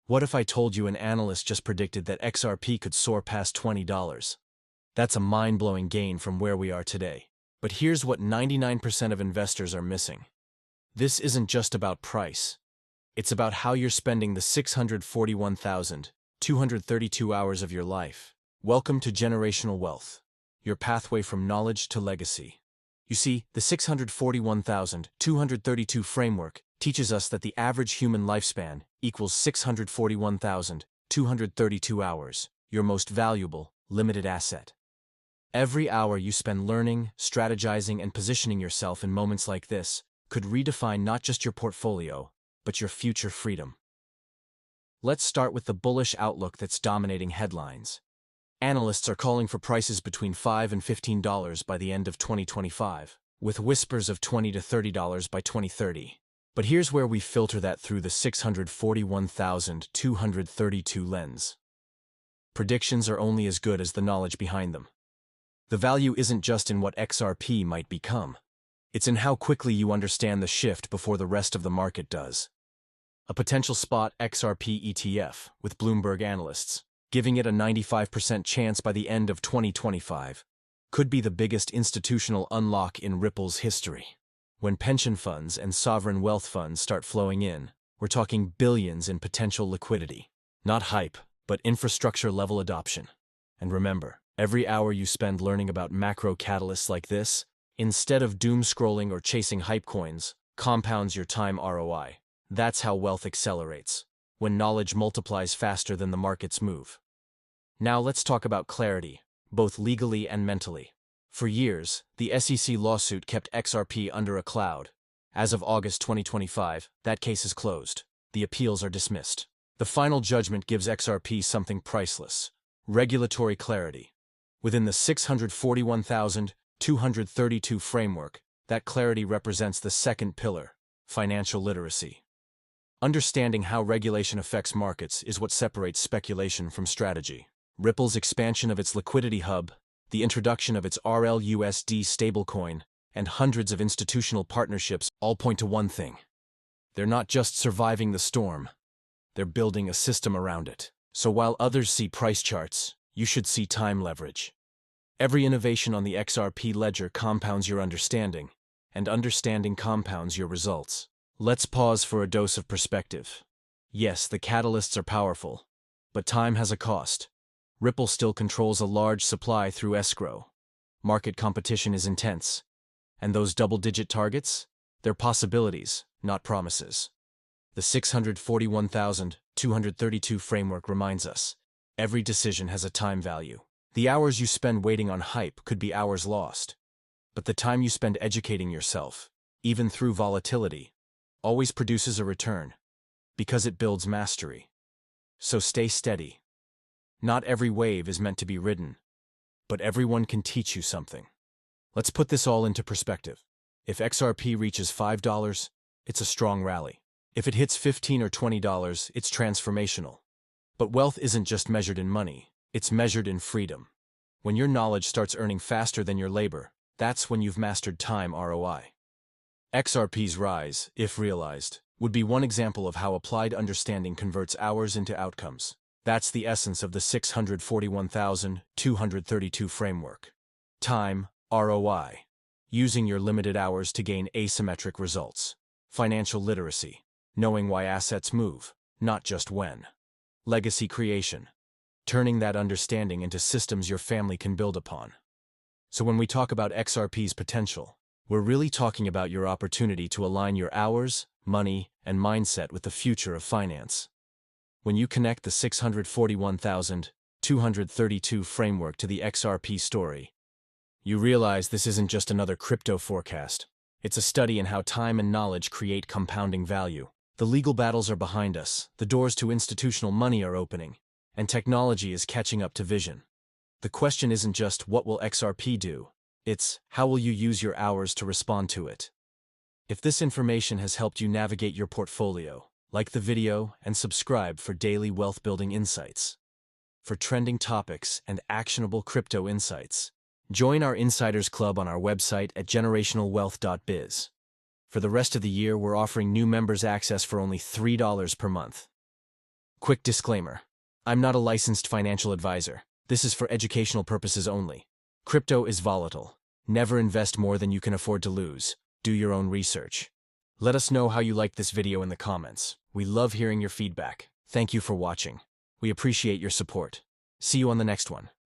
What if I told you an analyst just predicted that XRP could soar past $20? That's a mind-blowing gain from where we are today. But here's what 99% of investors are missing. This isn't just about price. It's about how you're spending the 641,232 hours of your life. Welcome to Generational Wealth, your pathway from knowledge to legacy. You see, the 641,232 framework teaches us that the average human lifespan equals 641,232 hours, your most valuable, limited asset. Every hour you spend learning, strategizing, and positioning yourself in moments like this could redefine not just your portfolio, but your future freedom. Let's start with the bullish outlook that's dominating headlines. Analysts are calling for prices between $5 and $15 by the end of 2025, with whispers of $20 to $30 by 2030. But here's where we filter that through the 641,232 lens. Predictions are only as good as the knowledge behind them. The value isn't just in what XRP might become. It's in how quickly you understand the shift before the rest of the market does. A potential spot XRP ETF with Bloomberg analysts, giving it a 95% chance by the end of 2025, could be the biggest institutional unlock in Ripple's history. When pension funds and sovereign wealth funds start flowing in, we're talking billions in potential liquidity. Not hype, but infrastructure-level adoption. And remember, every hour you spend learning about macro catalysts like this, instead of doom-scrolling or chasing hype coins, compounds your time ROI. That's how wealth accelerates, when knowledge multiplies faster than the markets move. Now let's talk about clarity, both legally and mentally. For years, the SEC lawsuit kept XRP under a cloud. As of August 2025, that case is closed. The appeals are dismissed. The final judgment gives XRP something priceless: regulatory clarity. Within the 641,232 framework, that clarity represents the second pillar: financial literacy. Understanding how regulation affects markets is what separates speculation from strategy. Ripple's expansion of its Liquidity Hub, the introduction of its RLUSD stablecoin, and hundreds of institutional partnerships all point to one thing. They're not just surviving the storm, they're building a system around it. So while others see price charts, you should see time leverage. Every innovation on the XRP ledger compounds your understanding, and understanding compounds your results. Let's pause for a dose of perspective. Yes, the catalysts are powerful, but time has a cost. Ripple still controls a large supply through escrow. Market competition is intense. And those double-digit targets? They're possibilities, not promises. The 641,232 framework reminds us, every decision has a time value. The hours you spend waiting on hype could be hours lost. But the time you spend educating yourself, even through volatility, always produces a return, because it builds mastery. So stay steady. Not every wave is meant to be ridden, but everyone can teach you something. Let's put this all into perspective. If XRP reaches $5, it's a strong rally. If it hits $15 or $20, it's transformational. But wealth isn't just measured in money, it's measured in freedom. When your knowledge starts earning faster than your labor, that's when you've mastered time ROI. XRP's rise, if realized, would be one example of how applied understanding converts hours into outcomes. That's the essence of the 641,232 framework. Time, ROI. Using your limited hours to gain asymmetric results. Financial literacy. Knowing why assets move, not just when. Legacy creation. Turning that understanding into systems your family can build upon. So when we talk about XRP's potential, we're really talking about your opportunity to align your hours, money, and mindset with the future of finance. When you connect the 641,232 framework to the XRP story, you realize this isn't just another crypto forecast. It's a study in how time and knowledge create compounding value. The legal battles are behind us, the doors to institutional money are opening, and technology is catching up to vision. The question isn't just what will XRP do, it's how will you use your hours to respond to it. If this information has helped you navigate your portfolio, like the video and subscribe for daily wealth-building insights. For trending topics and actionable crypto insights, join our Insiders Club on our website at GenerationalWealth.biz. For the rest of the year, we're offering new members access for only $3 per month. Quick disclaimer. I'm not a licensed financial advisor. This is for educational purposes only. Crypto is volatile. Never invest more than you can afford to lose. Do your own research. Let us know how you liked this video in the comments. We love hearing your feedback. Thank you for watching. We appreciate your support. See you on the next one.